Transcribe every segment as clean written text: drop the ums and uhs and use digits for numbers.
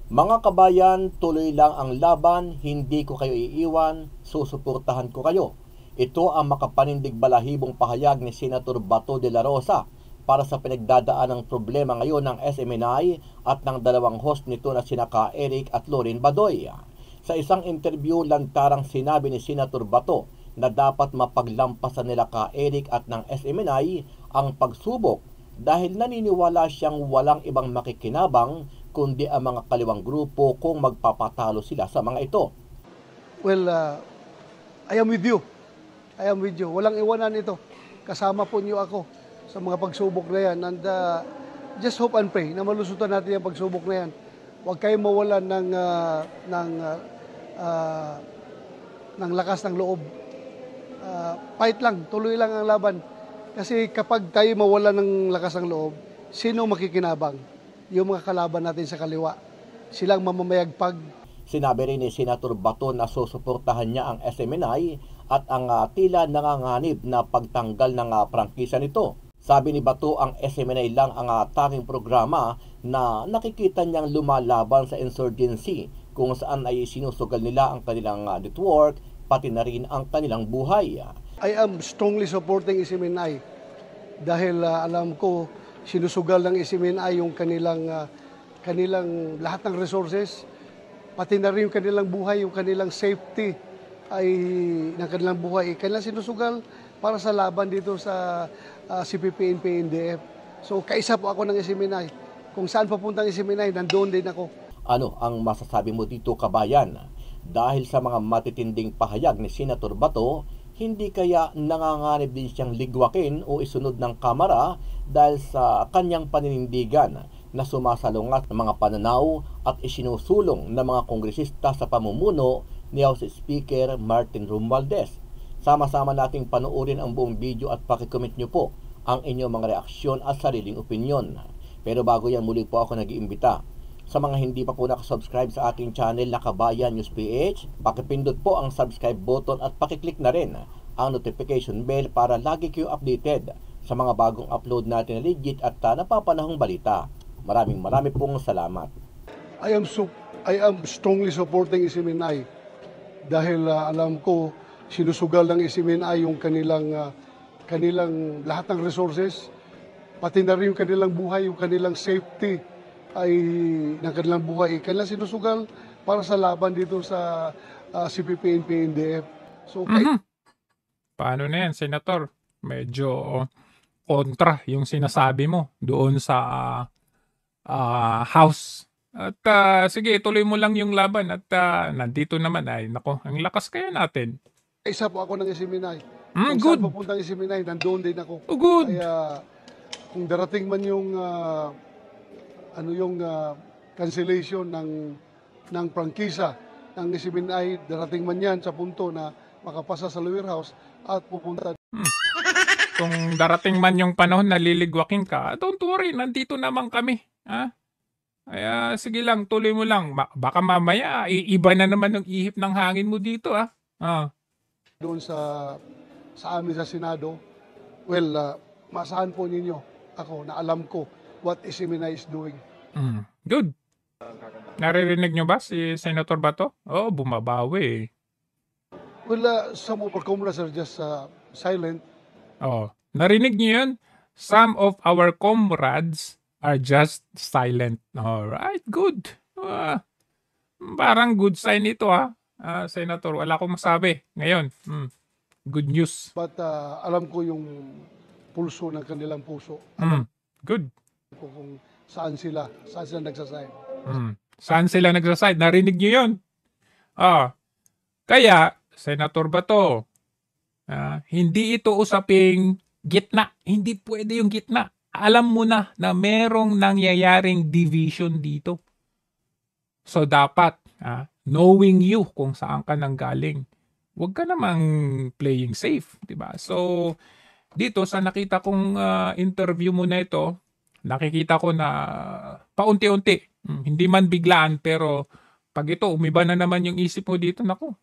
Mga kabayan, tuloy lang ang laban, hindi ko kayo iiwan, susuportahan ko kayo. Ito ang makapanindig balahibong pahayag ni Senator Bato de la Rosa para sa pinagdadaan ng problema ngayon ng SMNI at ng dalawang host nito na sina Ka Eric at Lorin Badoy. Sa isang interview, lantarang sinabi ni Senator Bato na dapat mapaglampasan nila Ka Eric at ng SMNI ang pagsubok dahil naniniwala siyang walang ibang makikinabang kundi ang mga kaliwang grupo kung magpapatalo sila sa mga ito. Well, I am with you. I am with you. Walang iwanan ito. Kasama po niyo ako sa mga pagsubok na yan. And just hope and pray na malusutan natin yung pagsubok na yan. Huwag kayong mawalan ng lakas ng loob. Fight lang, tuloy lang ang laban. Kasi kapag tayo mawalan ng lakas ng loob, sino makikinabang? Yung mga kalaban natin sa kaliwa. Silang mamamayagpag. Sinabi rin ni Senator Bato na susuportahan niya ang SMNI at ang tila nanganganib na pagtanggal ng prangkisa nito. Sabi ni Bato, ang SMNI lang ang tanging programa na nakikita niyang lumalaban sa insurgency kung saan ay sinusugal nila ang kanilang network, pati na rin ang kanilang buhay. I am strongly supporting SMNI dahil alam ko sinusugal ng SMNI yung kanilang lahat ng resources, pati na rin yung kanilang buhay, yung kanilang safety ng kanilang buhay. Kanilang sinusugal para sa laban dito sa CPP, NPA, So kaisa po ako ng SMNI. Kung saan papunta ang SMNI, nandoon din ako. Ano ang masasabi mo dito, kabayan? Dahil sa mga matitinding pahayag ni Senator Bato, hindi kaya nanganganib din siyang ligwakin o isunod ng kamara dahil sa kanyang paninindigan na sumasalungat ng mga pananaw at isinusulong ng mga kongresista sa pamumuno ni House Speaker Martin Romualdez. Sama-sama nating panoorin ang buong video at pakicomment nyo po ang inyong mga reaksyon at sariling opinyon. Pero bago yan, muli po ako nag-iimbita. Sa mga hindi pa po nakasubscribe sa ating channel na Kabayan News PH, pakipindot po ang subscribe button at pakiclick na rin ang notification bell para lagi kayo updated sa mga bagong upload natin na legit at napapanahong balita. Maraming pong salamat. I am strongly supporting SMNI dahil alam ko sinusugal ng SMNI yung kanilang lahat ng resources, pati na rin yung kanilang buhay, yung kanilang safety ng kanilang buhay. Kanilang sinusugal para sa laban dito sa CPP, NPA, So, paano na yan, Senator? Medyo kontra yung sinasabi mo doon sa House. At sige, tuloy mo lang yung laban at nandito naman ay, nako, ang lakas kaya natin. Isa po ako ng SMNI. Kung Good. saan papunta ang SMNI, nandoon din ako. Good. Kaya kung darating man yung cancellation ng prangkisa ng SMNI, darating man yan sa punto na makapasa sa lower house at pupunta. Kung darating man yung panahon na liligwakin ka, don't worry, nandito naman kami. Ha? Kaya sige lang, tuloy mo lang. Baka mamaya, iiba na naman yung ihip ng hangin mo dito. Doon sa amin sa Senado, well, maasahan po ninyo ako na alam ko what SMNI is doing. Good. Naririnig nyo ba si Senator Bato? Oh, bumabawi. Well, some of our comrades are just silent. Oh, narinig nyo yun? Some of our comrades are just silent. Alright, good. Parang good sign ito Senator. Wala akong masabi ngayon. Good news. But alam ko yung pulso ng kanilang puso. Good. Kung saan sila nagsaside. Saan sila nagsaside? Narinig nyo yun? Kaya, Senator Bato, hindi ito usaping gitna. Hindi pwede yung gitna. Alam mo na merong nangyayaring division dito. So dapat, knowing you kung saan ka nanggaling, huwag ka namang playing safe, di ba? So dito sa nakita kong interview mo na ito, nakikita ko na paunti-unti, hindi man biglaan, pero pag ito umiba na naman yung isip mo dito, naku,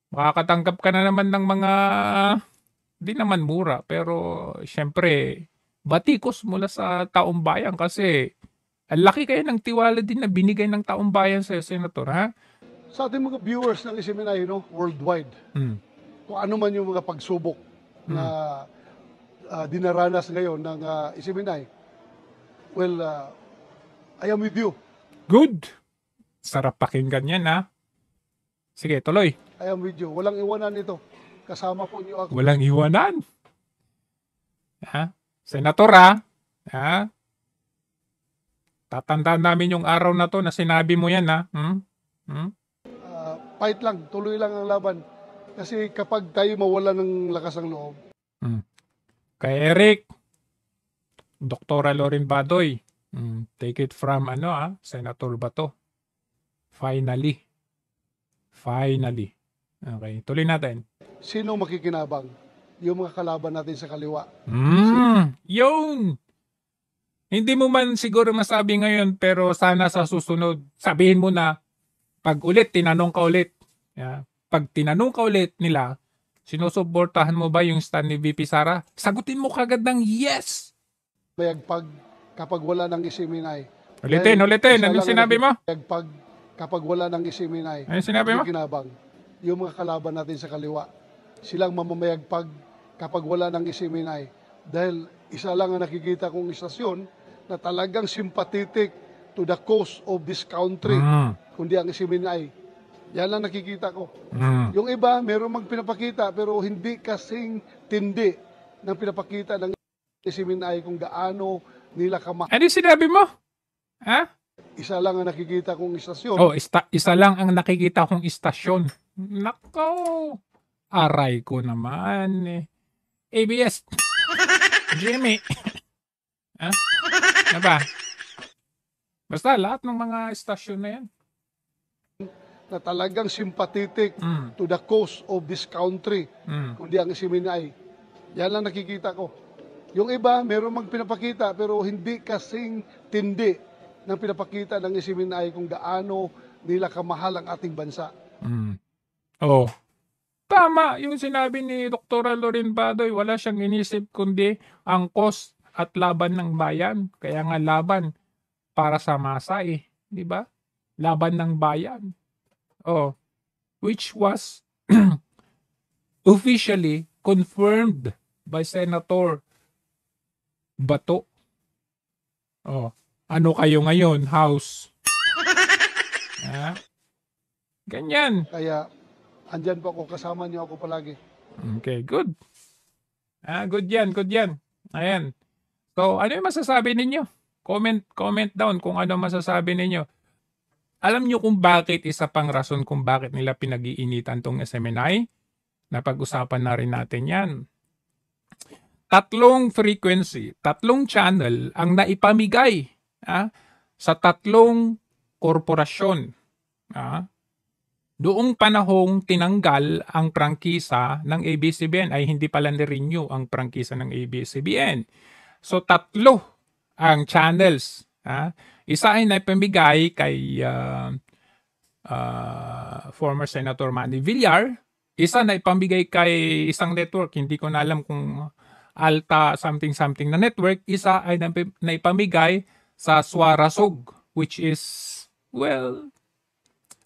makakatanggap ka na naman ng mga di naman mura, pero syempre batikos mula sa taong bayan kasi Ang laki kaya ng tiwala din na binigay ng taong bayan sa'yo, Senator, ha? Sa ating mga viewers ng SMNI, worldwide, Mm. kung ano man yung mga pagsubok na dinaranas ngayon ng SMNI, well, I am with you. Good. Sarap pakinggan yan, ha? Sige, tuloy. I am with you. Walang iwanan ito. Kasama po niyo ako. Walang iwanan. Ha? Senator, ha? Tatandaan namin yung araw na to na sinabi mo yan, ha? Fight lang, tuloy lang ang laban. Kasi kapag tayo mawala ng lakas ng loob, Kay Eric, Dr. Loren Badoy, take it from Senator Bato. Finally. Okay, tuloy natin. sino makikinabang? Yung mga kalaban natin sa kaliwa. Yun! Hindi mo man siguro masabi ngayon, pero sana sa susunod, sabihin mo na, pag ulit, tinanong ka ulit. Yeah. Pag tinanong ka ulit nila, sinusuportahan mo ba yung stand ni VP Sara? Sagutin mo kagad ng yes! Mayagpag kapag wala ng isiminay. Ulitin. Anong sinabi mo? Mayagpag kapag wala ng isiminay. Anong sinabi mo? Makikinabang. Yung mga kalaban natin sa kaliwa. Silang mamamayagpag kapag wala ng isiminay. Dahil isa lang ang nakikita kong istasyon na talagang sympathetic to the cause of this country. Kundi ang isiminay. Yan lang nakikita ko. Yung iba, meron mang pinapakita pero hindi kasing tindi ng pinapakita ng isiminay kung gaano nila kamahal. Ano sinabi mo? Ha? Isa lang ang nakikita kong istasyon. Oh, isa lang ang nakikita kong istasyon. Nako! Aray ko naman eh. ABS. Jimmy. Ha? Ano ba? Basta lahat ng mga istasyon na yan. Na talagang sympathetic to the cause of this country. Kundi ang isiminay. Yan lang nakikita ko. Yung iba, meron mang pinapakita pero hindi kasing tindi ng pinapakita ng isiminay kung gaano nila kamahal ang ating bansa. Oh. Tama yung sinabi ni Dr. Loren Badoy. Wala siyang inisip kundi ang cause at laban ng bayan. Kaya nga laban para sa masa eh. Di ba? Laban ng bayan. Oh. Which was officially confirmed by Senator Bato. Oh. Ano kayo ngayon, House? Ha? Ganyan. Kaya andyan po ako, kasama niyo ako palagi. Okay, good. Good yan. Ayan. So, ano yung masasabi ninyo? Comment down kung ano masasabi ninyo. Alam nyo kung bakit, isa pang rason kung bakit nila pinag-iinitan tong SMNI? Napag-usapan na rin natin yan. 3 frequency, 3 channel ang naipamigay sa 3 korporasyon. Doong panahong tinanggal ang prangkisa ng ABS-CBN ay hindi pala ni-renew ang prangkisa ng ABS-CBN. So 3 ang channels. Isa ay naipamigay kay former Senator Manny Villar. Isa naipamigay kay isang network, hindi ko na alam kung Alta something na network. Isa ay naipamigay sa Suarasog, which is, well,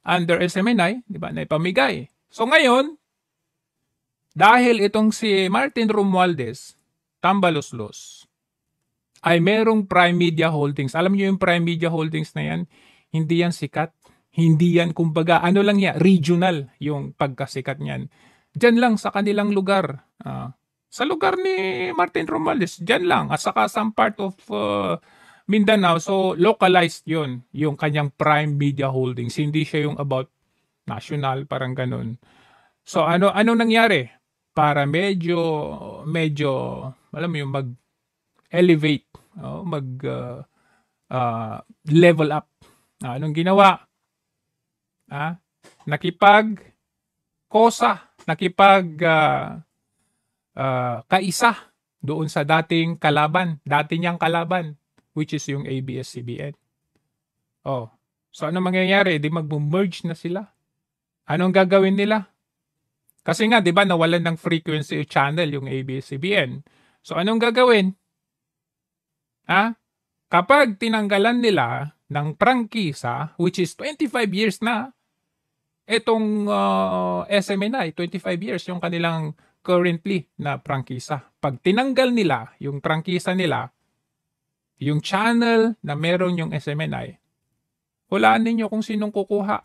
under SMNI, di ba, naipamigay. So ngayon, dahil itong si Martin Romualdez, Tambaloslos, ay merong Prime Media Holdings. Alam niyo yung Prime Media Holdings na yan, hindi yan sikat. Hindi yan, kumbaga, ano lang yan, regional yung pagkasikat niyan. Diyan lang sa kanilang lugar. Sa lugar ni Martin Romualdez, diyan lang. At saka some part of Mindanao. So, localized yun, yung kanyang Prime Media Holdings. Hindi siya yung about national, parang ganun. So, ano nangyari? Para medyo, alam mo yung mag-elevate, level up. Anong ginawa? Kaisa doon sa dating niyang kalaban, which is yung ABS-CBN. So ano mangyayari? Di mag-merge na sila. Anong gagawin nila? Kasi nga, di ba, nawalan ng frequency channel yung ABS-CBN. So anong gagawin? kapag tinanggalan nila ng prangkisa, which is 25 years na, itong SMNI, 25 years yung kanilang currently na prangkisa. Pag tinanggal nila yung prangkisa nila, yung channel na meron yung SMNI, hulaan ninyo kung sinong kukuha.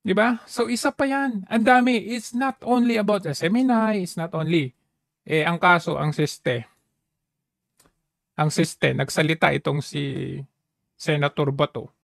Diba? So, isa pa yan. Ang dami. It's not only about SMNI. It's not only. Ang kaso, ang siste, nagsalita itong si Senator Bato.